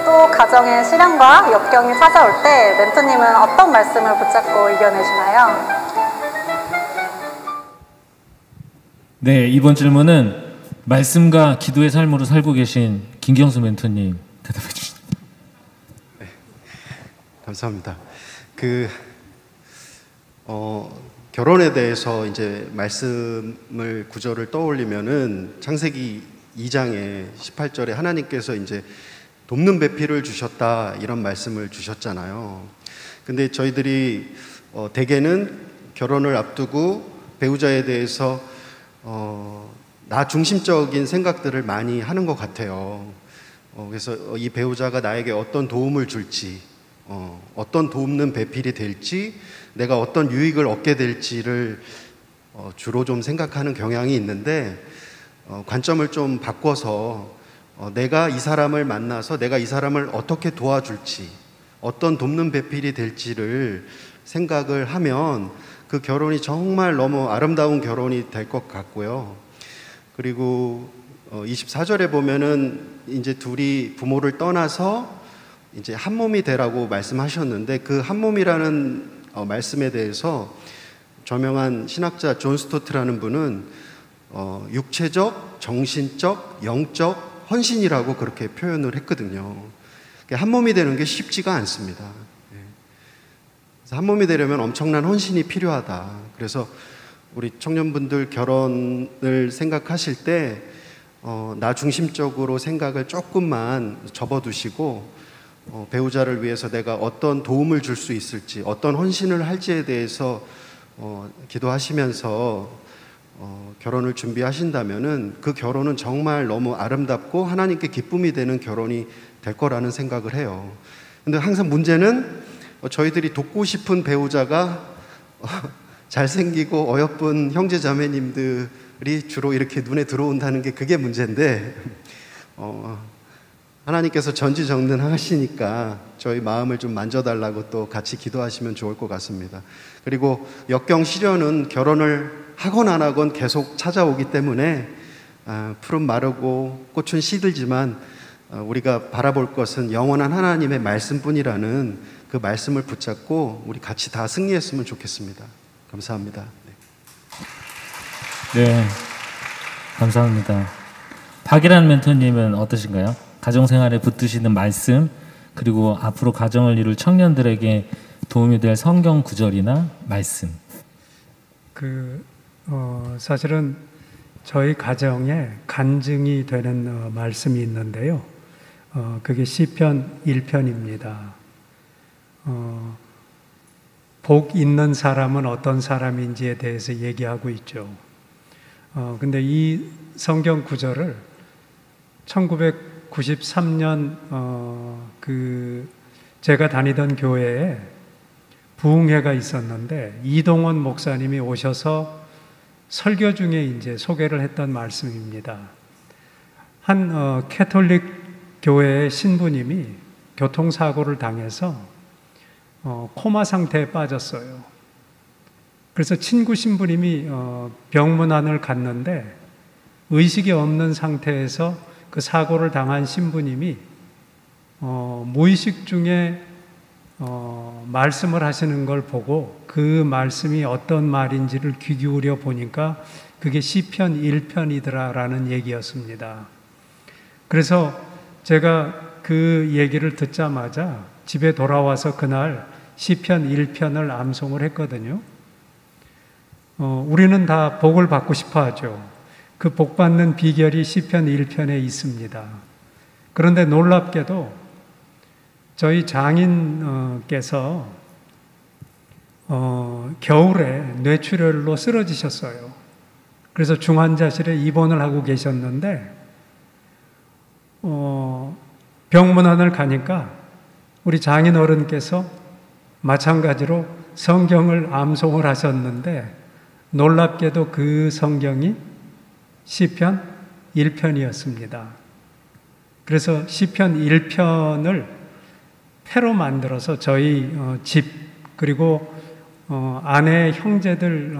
또 가정의 시련과 역경이 찾아올 때 멘토님은 어떤 말씀을 붙잡고 이겨내시나요? 네, 이번 질문은 말씀과 기도의 삶으로 살고 계신 김경수 멘토님 대답해 주시죠. 네, 감사합니다. 결혼에 대해서 이제 말씀을 구절을 떠올리면은 창세기 2장에 18절에 하나님께서 이제 돕는 배필을 주셨다 이런 말씀을 주셨잖아요. 근데 저희들이 대개는 결혼을 앞두고 배우자에 대해서 나 중심적인 생각들을 많이 하는 것 같아요. 그래서 이 배우자가 나에게 어떤 도움을 줄지, 어떤 돕는 배필이 될지, 내가 어떤 유익을 얻게 될지를 주로 좀 생각하는 경향이 있는데 관점을 좀 바꿔서 내가 이 사람을 만나서 내가 이 사람을 어떻게 도와줄지, 어떤 돕는 배필이 될지를 생각을 하면 그 결혼이 정말 너무 아름다운 결혼이 될 것 같고요. 그리고 24절에 보면은 이제 둘이 부모를 떠나서 이제 한 몸이 되라고 말씀하셨는데 그 한 몸이라는 말씀에 대해서 저명한 신학자 존 스토트라는 분은 육체적, 정신적, 영적 헌신이라고 그렇게 표현을 했거든요. 한 몸이 되는 게 쉽지가 않습니다. 그래서 한 몸이 되려면 엄청난 헌신이 필요하다. 그래서 우리 청년분들 결혼을 생각하실 때 나 중심적으로 생각을 조금만 접어두시고 배우자를 위해서 내가 어떤 도움을 줄 수 있을지, 어떤 헌신을 할지에 대해서 기도하시면서 결혼을 준비하신다면은 그 결혼은 정말 너무 아름답고 하나님께 기쁨이 되는 결혼이 될 거라는 생각을 해요. 근데 항상 문제는 저희들이 돕고 싶은 배우자가 잘생기고 어여쁜 형제 자매님들이 주로 이렇게 눈에 들어온다는 게 그게 문제인데 하나님께서 전지전능하시니까 저희 마음을 좀 만져달라고 또 같이 기도하시면 좋을 것 같습니다. 그리고 역경 시련은 결혼을 하건 안 하건 계속 찾아오기 때문에 풀은 마르고 꽃은 시들지만 우리가 바라볼 것은 영원한 하나님의 말씀뿐이라는 그 말씀을 붙잡고 우리 같이 다 승리했으면 좋겠습니다. 감사합니다. 네, 감사합니다. 박일환 멘토님은 어떠신가요? 가정생활에 붙드시는 말씀, 그리고 앞으로 가정을 이룰 청년들에게 도움이 될 성경 구절이나 말씀. 사실은 저희 가정에 간증이 되는 말씀이 있는데요. 그게 시편 1편입니다. 복 있는 사람은 어떤 사람인지에 대해서 얘기하고 있죠. 근데 이 성경 구절을 1993년 제가 다니던 교회에 부흥회가 있었는데 이동원 목사님이 오셔서 설교 중에 이제 소개를 했던 말씀입니다. 한 캐톨릭 교회의 신부님이 교통사고를 당해서 코마 상태에 빠졌어요. 그래서 친구 신부님이 병문안을 갔는데 의식이 없는 상태에서 그 사고를 당한 신부님이 무의식 중에 말씀을 하시는 걸 보고 그 말씀이 어떤 말인지를 귀 기울여 보니까 그게 시편 1편이더라라는 얘기였습니다. 그래서 제가 그 얘기를 듣자마자 집에 돌아와서 그날 시편 1편을 암송을 했거든요. 우리는 다 복을 받고 싶어 하죠. 그 복 받는 비결이 시편 1편에 있습니다. 그런데 놀랍게도 저희 장인께서 겨울에 뇌출혈로 쓰러지셨어요. 그래서 중환자실에 입원을 하고 계셨는데 병문안을 가니까 우리 장인 어른께서 마찬가지로 성경을 암송을 하셨는데 놀랍게도 그 성경이 시편 1편이었습니다. 그래서 시편 1편을 패로 만들어서 저희 집 그리고 아내 형제들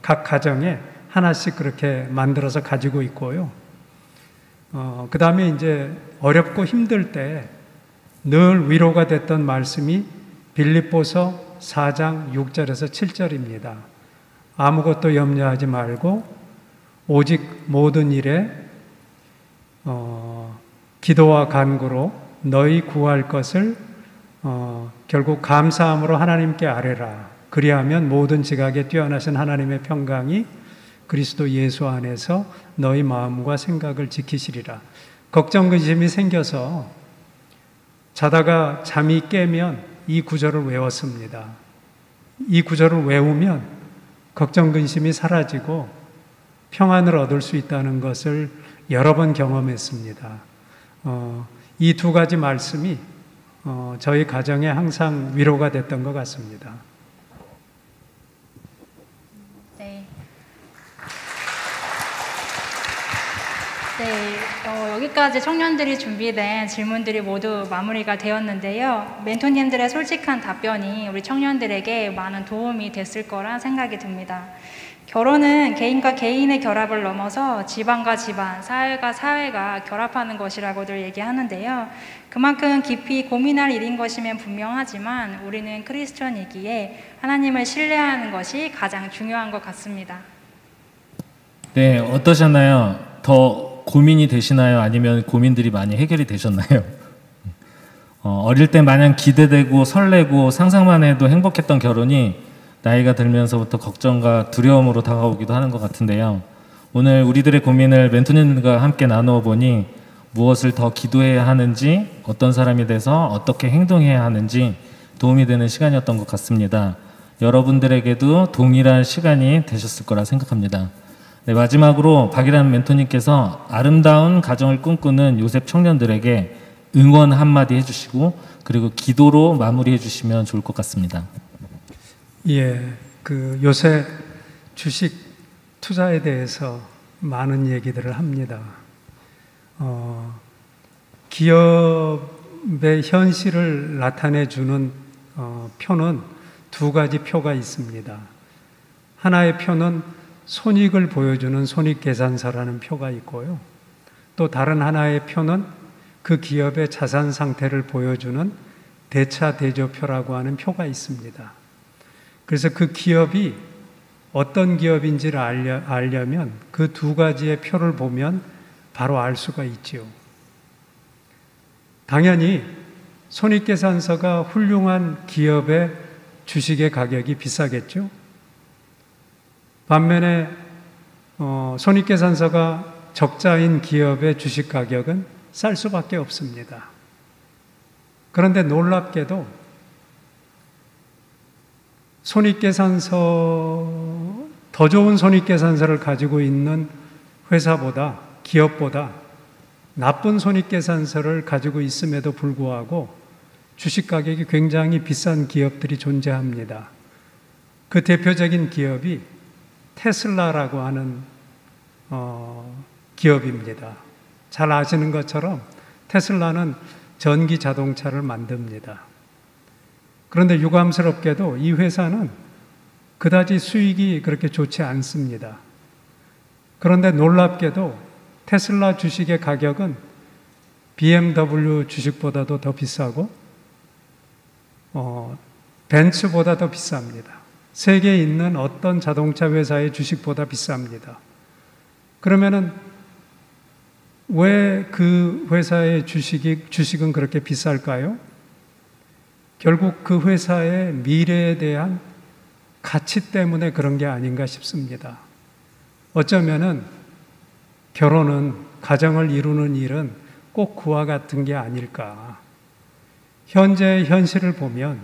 각 가정에 하나씩 그렇게 만들어서 가지고 있고요. 그 다음에 이제 어렵고 힘들 때 늘 위로가 됐던 말씀이 빌립보서 4장 6절에서 7절입니다. 아무것도 염려하지 말고 오직 모든 일에 기도와 간구로 너희 구할 것을 결국 감사함으로 하나님께 아뢰라. 그리하면 모든 지각에 뛰어나신 하나님의 평강이 그리스도 예수 안에서 너희 마음과 생각을 지키시리라. 걱정 근심이 생겨서 자다가 잠이 깨면 이 구절을 외웠습니다. 이 구절을 외우면 걱정 근심이 사라지고 평안을 얻을 수 있다는 것을 여러 번 경험했습니다. 이 두 가지 말씀이 저희 가정에 항상 위로가 됐던 것 같습니다. 여기까지 청년들이 준비된 질문들이 모두 마무리가 되었는데요. 멘토님들의 솔직한 답변이 우리 청년들에게 많은 도움이 됐을 거란 생각이 듭니다. 결혼은 개인과 개인의 결합을 넘어서 집안과 집안, 사회가 사회가 결합하는 것이라고들 얘기하는데요. 그만큼 깊이 고민할 일인 것이면 분명하지만 우리는 크리스천이기에 하나님을 신뢰하는 것이 가장 중요한 것 같습니다. 네, 어떠셨나요? 더 고민이 되시나요? 아니면 고민들이 많이 해결이 되셨나요? 어릴 때 마냥 기대되고 설레고 상상만 해도 행복했던 결혼이 나이가 들면서부터 걱정과 두려움으로 다가오기도 하는 것 같은데요. 오늘 우리들의 고민을 멘토님과 함께 나누어 보니 무엇을 더 기도해야 하는지, 어떤 사람이 돼서 어떻게 행동해야 하는지 도움이 되는 시간이었던 것 같습니다. 여러분들에게도 동일한 시간이 되셨을 거라 생각합니다. 네, 마지막으로 박일환 멘토님께서 아름다운 가정을 꿈꾸는 요셉 청년들에게 응원 한마디 해주시고 그리고 기도로 마무리해 주시면 좋을 것 같습니다. 예, 그 요새 주식 투자에 대해서 많은 얘기들을 합니다. 기업의 현실을 나타내주는 표는 두 가지 표가 있습니다. 하나의 표는 손익을 보여주는 손익계산서라는 표가 있고요. 또 다른 하나의 표는 그 기업의 자산 상태를 보여주는 대차대조표라고 하는 표가 있습니다. 그래서 그 기업이 어떤 기업인지를 알려면 그 두 가지의 표를 보면 바로 알 수가 있지요. 당연히 손익계산서가 훌륭한 기업의 주식의 가격이 비싸겠죠. 반면에 손익계산서가 적자인 기업의 주식 가격은 쌀 수밖에 없습니다. 그런데 놀랍게도 더 좋은 손익계산서를 가지고 있는 회사보다, 기업보다 나쁜 손익계산서를 가지고 있음에도 불구하고 주식 가격이 굉장히 비싼 기업들이 존재합니다. 그 대표적인 기업이 테슬라라고 하는 기업입니다. 잘 아시는 것처럼 테슬라는 전기 자동차를 만듭니다. 그런데 유감스럽게도 이 회사는 그다지 수익이 그렇게 좋지 않습니다. 그런데 놀랍게도 테슬라 주식의 가격은 BMW 주식보다도 더 비싸고 벤츠보다 더 비쌉니다. 세계에 있는 어떤 자동차 회사의 주식보다 비쌉니다. 그러면은 왜 그 회사의 주식은 그렇게 비쌀까요? 결국 그 회사의 미래에 대한 가치 때문에 그런 게 아닌가 싶습니다. 어쩌면은 결혼은, 가정을 이루는 일은 꼭 그와 같은 게 아닐까. 현재의 현실을 보면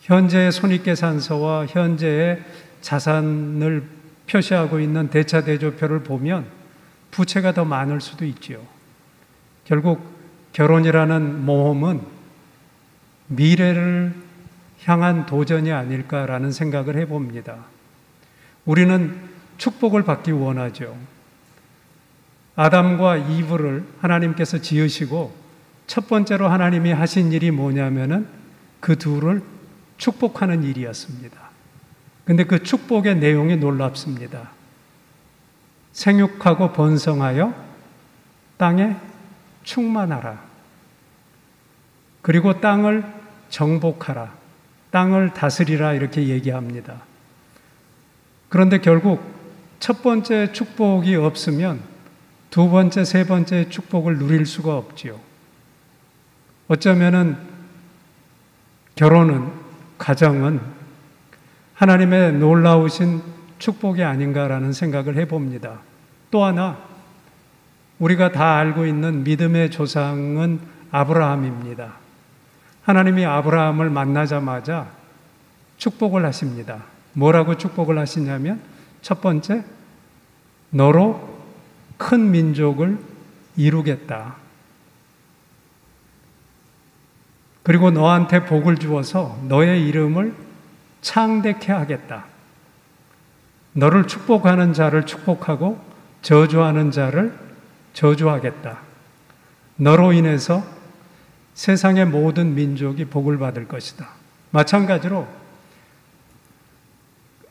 현재의 손익계산서와 현재의 자산을 표시하고 있는 대차대조표를 보면 부채가 더 많을 수도 있지요. 결국 결혼이라는 모험은 미래를 향한 도전이 아닐까라는 생각을 해봅니다. 우리는 축복을 받기 원하죠. 아담과 이브를 하나님께서 지으시고 첫 번째로 하나님이 하신 일이 뭐냐면은 그 둘을 축복하는 일이었습니다. 근데 그 축복의 내용이 놀랍습니다. 생육하고 번성하여 땅에 충만하라. 그리고 땅을 정복하라. 땅을 다스리라 이렇게 얘기합니다. 그런데 결국 첫 번째 축복이 없으면 두 번째, 세 번째 축복을 누릴 수가 없지요. 어쩌면은 결혼은, 가정은 하나님의 놀라우신 축복이 아닌가라는 생각을 해봅니다. 또 하나, 우리가 다 알고 있는 믿음의 조상은 아브라함입니다. 하나님이 아브라함을 만나자마자 축복을 하십니다. 뭐라고 축복을 하시냐면, 첫 번째, 너로 큰 민족을 이루겠다. 그리고 너한테 복을 주어서 너의 이름을 창대케 하겠다. 너를 축복하는 자를 축복하고 저주하는 자를 저주하겠다. 너로 인해서 세상의 모든 민족이 복을 받을 것이다. 마찬가지로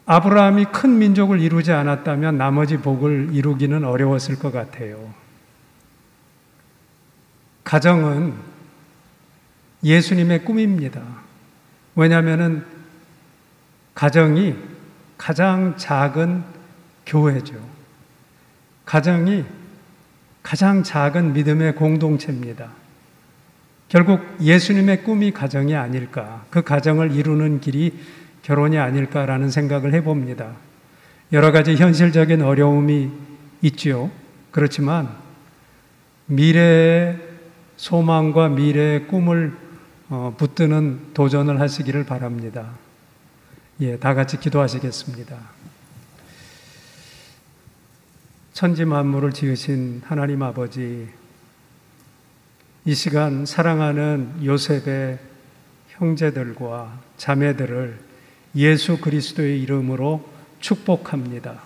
아브라함이 큰 민족을 이루지 않았다면 나머지 복을 이루기는 어려웠을 것 같아요. 가정은 예수님의 꿈입니다. 왜냐하면 가정이 가장 작은 교회죠. 가정이 가장 작은 믿음의 공동체입니다. 결국 예수님의 꿈이 가정이 아닐까, 그 가정을 이루는 길이 결혼이 아닐까라는 생각을 해봅니다. 여러 가지 현실적인 어려움이 있지요. 그렇지만 미래의 소망과 미래의 꿈을 붙드는 도전을 하시기를 바랍니다. 예, 다 같이 기도하시겠습니다. 천지 만물을 지으신 하나님 아버지, 이 시간 사랑하는 요셉의 형제들과 자매들을 예수 그리스도의 이름으로 축복합니다.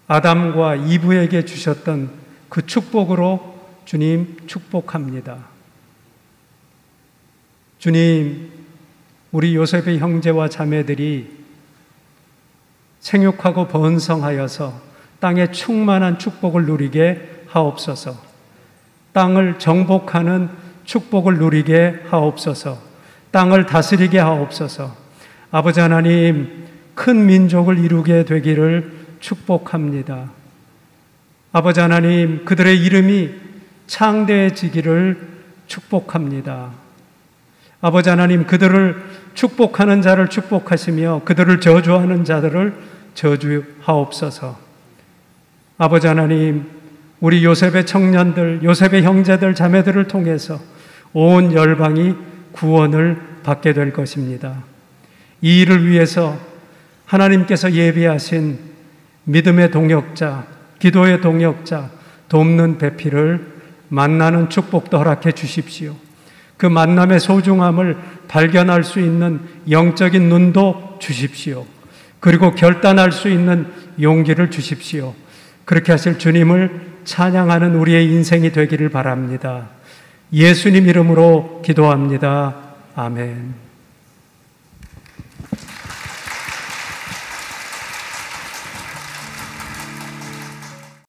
아담과 이브에게 주셨던 그 축복으로 주님 축복합니다. 주님, 우리 요셉의 형제와 자매들이 생육하고 번성하여서 땅에 충만한 축복을 누리게 하옵소서. 땅을 정복하는 축복을 누리게 하옵소서. 땅을 다스리게 하옵소서. 아버지 하나님, 큰 민족을 이루게 되기를 축복합니다. 아버지 하나님, 그들의 이름이 창대해지기를 축복합니다. 아버지 하나님, 그들을 축복하는 자를 축복하시며 그들을 저주하는 자들을 저주하옵소서. 아버지 하나님, 우리 요셉의 청년들, 요셉의 형제들, 자매들을 통해서 온 열방이 구원을 받게 될 것입니다. 이 일을 위해서 하나님께서 예비하신 믿음의 동역자, 기도의 동역자, 돕는 배필을 만나는 축복도 허락해 주십시오. 그 만남의 소중함을 발견할 수 있는 영적인 눈도 주십시오. 그리고 결단할 수 있는 용기를 주십시오. 그렇게 하실 주님을 찬양하는 우리의 인생이 되기를 바랍니다. 예수님 이름으로 기도합니다. 아멘.